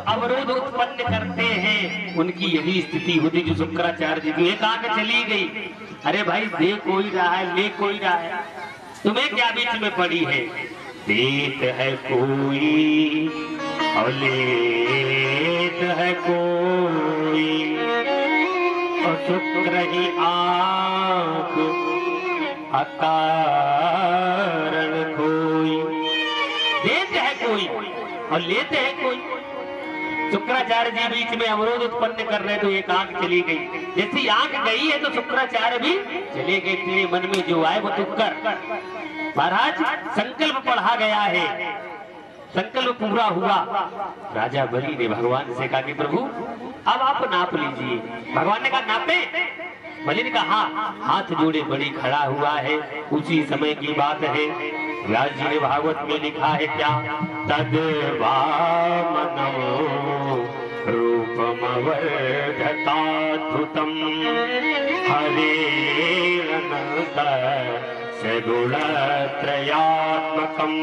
अवरोध उत्पन्न करते हैं उनकी यही स्थिति होती। जो शुक्राचार्य जी की एक आंख चली गई, अरे भाई दे कोई रहा है, ले कोई रहा है, तुम्हें क्या बीच में पड़ी है? देत है कोई और लेत है कोई, और शुक्र ही आंख अकारण कोई। देत है कोई और लेते है कोई। शुक्राचार्य जी बीच में अवरोध उत्पन्न कर रहे तो एक आंख चली गई। जैसी आंख गई है तो शुक्राचार्य भी चले गए। तेरे मन में जो आए वो तू कर। महाराज संकल्प पढ़ा गया है, संकल्प पूरा हुआ। राजा बलि ने भगवान से कहा कि प्रभु अब आप नाप लीजिए। भगवान ने कहा नापे? बलि ने कहा हाँ। हाथ जोड़े बलि खड़ा हुआ है। उसी समय की बात है, व्यास जी ने भागवत में लिखा है क्या? तद वामनो रूपमवर्धताद्भुतम् हरेरनन्त सगुणत्रयात्मकम्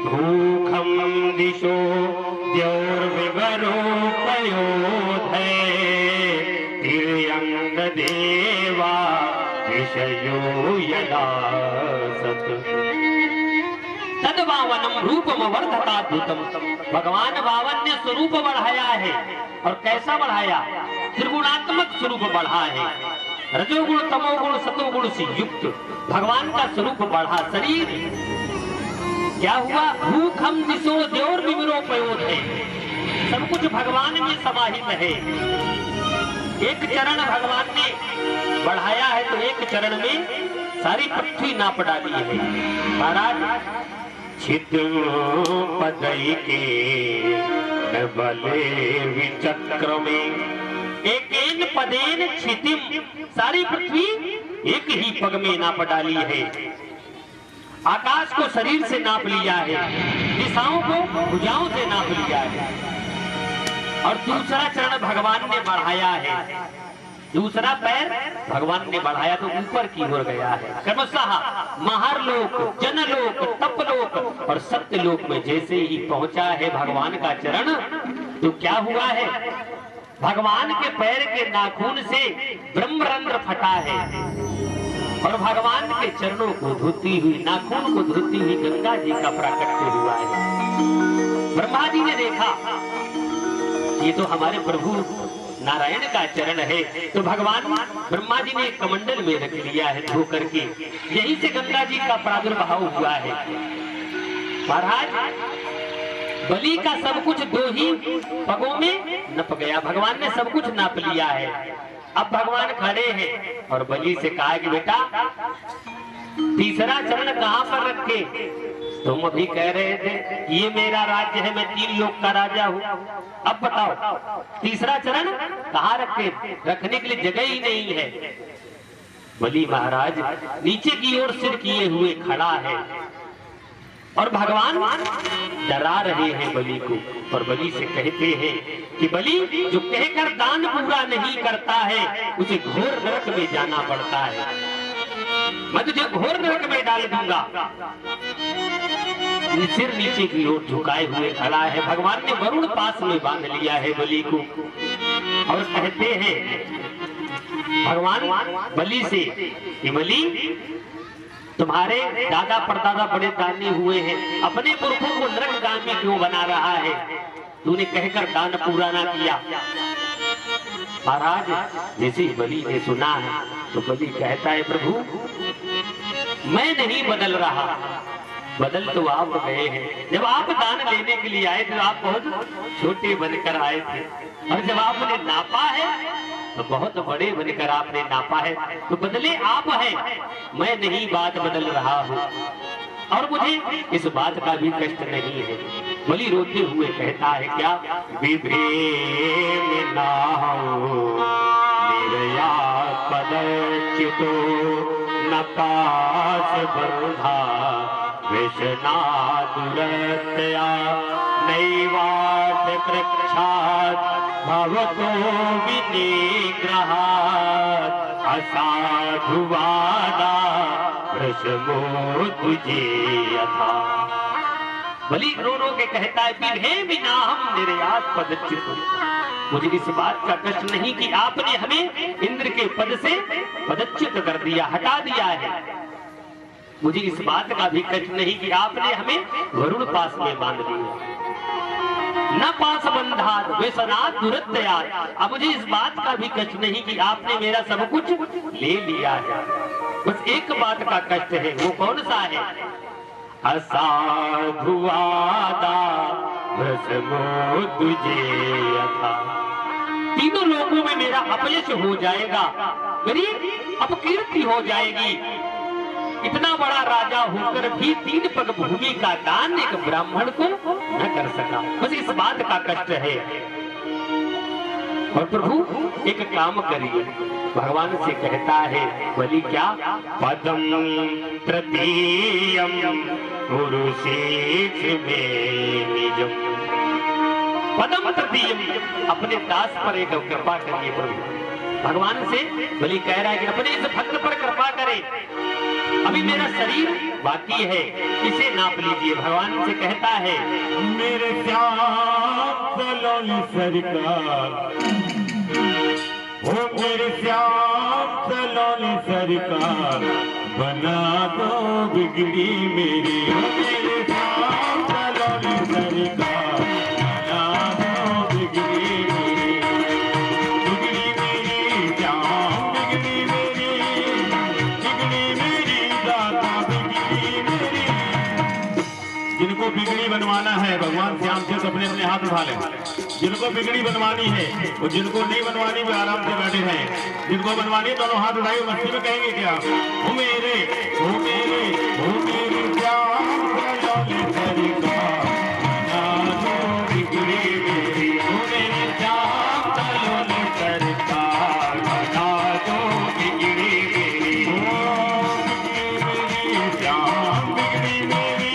भूखं दिशो द्यौर्विवरोपयोधे तिर्यङ्ग देवा विषयो यदा सत् तद्भावनम रूपम वर्धताद्भुतम। भगवान भावन ने स्वरूप बढ़ाया है। और कैसा बढ़ाया? त्रिगुणात्मक स्वरूप बढ़ा है। रजोगुण तमोगुण सतोगुण से युक्त भगवान का स्वरूप बढ़ा। शरीर क्या हुआ? भूखम दिशो द्योर विवरोपयोध है। सब कुछ भगवान में समाहित है। एक चरण भगवान ने बढ़ाया है तो एक चरण में सारी पृथ्वी नाप डाली है। महाराज छिद्रोपदय के बले विचक्र में एकेन पदेन क्षितिम, सारी पृथ्वी एक ही पग में नाप डाली है। आकाश को शरीर से नाप लिया है, दिशाओं को भुजाओं से नाप लिया है। और दूसरा चरण भगवान ने बढ़ाया है, दूसरा पैर भगवान ने बढ़ाया तो ऊपर की ओर गया है। क्रमशः महारलोक, जनलोक, तपलोक और सत्यलोक में जैसे ही पहुंचा है भगवान का चरण, तो क्या हुआ है? भगवान के पैर के नाखून से ब्रह्मरंध्र फटा है और भगवान के चरणों को धोती हुई, नाखून को धोती हुई गंगा जी का प्राकट्य हुआ है। ब्रह्मा जी ने देखा ये तो हमारे प्रभु नारायण का चरण है, तो भगवान ब्रह्मा जी ने कमंडल में रख लिया है धो करके। यहीं से गंगा जी का प्रादुर्भाव हुआ है। महाराज बलि का सब कुछ दो ही पगों में नप गया। भगवान ने सब कुछ नाप लिया है। अब भगवान खड़े हैं और बलि से कहा कि बेटा तीसरा चरण कहाँ पर रखे? तुम अभी कह रहे थे ये मेरा राज्य है, मैं 3 लोक का राजा हूँ। अब बताओ तीसरा चरण कहाँ रखे? रखने के लिए जगह ही नहीं है। बलि महाराज नीचे की ओर सिर किए हुए खड़ा है और भगवान डरा रहे हैं बलि को। और बलि से कहते हैं कि बलि जो कहकर दान पूरा नहीं करता है उसे घोर नरक में जाना पड़ता है। मैं तुझे घोर नरक में डाल दूंगा। सिर नीचे की ओर झुकाए हुए खड़ा है। भगवान ने वरुण पास में बांध लिया है बलि को और कहते हैं भगवान बलि से कि बलि तुम्हारे दादा परदादा बड़े दानी हुए हैं, अपने पुरखों को नरकगामी क्यों बना रहा है? तूने कहकर दान पूरा ना किया। महाराज जैसे बलि ने सुना है तो बलि कहता है प्रभु मैं नहीं बदल रहा, बदल तो आप गए हैं। जब आप दान लेने के लिए आए तो आप बहुत छोटे बनकर आए थे और जब आपने नापा है तो बहुत बड़े बनकर आपने नापा है। तो बदले आप हैं, मैं नहीं बात बदल रहा हूँ और मुझे इस बात का भी कष्ट नहीं है। बलि रोते हुए कहता है क्या, विभेम नाहो निर्यात पदच्युतो न पास बंधा विषना दुरतया नैवाथ कृक्षात् भवतो विनिग्रहात् असाधुवादा प्रशमो तुझे यथा। बलि रो रो के कहता है, विभे विना हम निर्यात पदच्युत, मुझे इस बात का कष्ट नहीं कि आपने हमें इंद्र के पद से पदच्युत कर दिया, हटा दिया है। मुझे इस बात का भी कष्ट नहीं कि आपने हमें वरुण पास में बांध दिया। न पास बंधात व्यसनात् दुरत्ययात्, अब मुझे इस बात का भी कष्ट नहीं कि आपने मेरा सब कुछ ले लिया है। बस एक बात का कष्ट है, वो कौन सा है, असाधुवादा भस्मो तुझे यथा। तीनों लोगों में मेरा अपयश हो जाएगा, मेरी अपकीर्ति हो जाएगी। इतना बड़ा राजा होकर भी 3 पग भूमि का दान एक ब्राह्मण को न कर सका, बस इस बात का कष्ट है। और प्रभु एक काम करिए, भगवान से कहता है बलि क्या, पदम तृतीयम पुरुषेश में निजम, पदम तृतीयम, अपने दास पर एक कृपा करिए प्रभु। भगवान से बलि कह रहा है कि अपने इस भक्त पर कृपा करें, अभी मेरा शरीर बाकी है, इसे नाप लीजिए। भगवान से कहता है, मेरे श्याम सलोनी सरकार, ओ मेरे श्याम सलोनी सरकार, बना दो बिगड़ी मेरी, ओ मेरे श्याम सलोनी सरकार, बना दो बिगड़ी मेरी, बिगड़ी मेरी श्याम, बिगड़ी मेरी, बिगड़ी मेरी दाता, बिगड़ी मेरी। जिनको बिगड़ी बनवाना है भगवान श्याम से तो अपने अपने हाथ उठा ले, जिनको बिगड़ी बनवानी है और जिनको नहीं बनवानी वे आराम से बैठे हैं, जिनको बनवानी दोनों हाथ उठाए मस्ती में कहेंगे क्या, ओ मेरे ओ मेरे ओ मेरे श्याम सलोनी सरकार, बना दो बिगड़ी मेरी, ओ मेरे श्याम सलोनी सरकार, बना दो बिगड़ी मेरी, ओ बिगड़ी मेरी श्याम, बिगड़ी मेरी,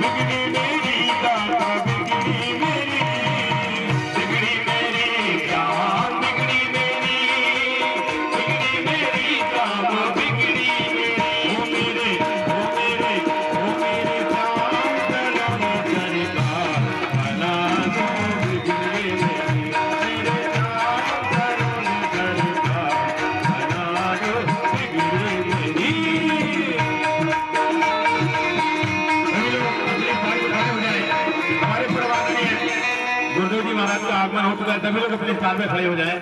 बिगड़ी मेरी दाता, बिगड़ी मेरी, बिगड़ी मेरी श्याम, बिगड़ी मेरी, बिगड़ी मेरी दाता, बिगड़ी मेरी, ओ मेरे ओ मेरे ओ मेरे श्याम सलोनी सरकार, बना दो बिगड़ी मेरी, मेरे श्याम सलोनी सरकार, बना दो बिगड़ी मेरी। हमारे प्रवाद में गुरुदेव जी महाराज का आगमन हो चुका है, सभी लोग अपने स्थान में खड़े हो जाए।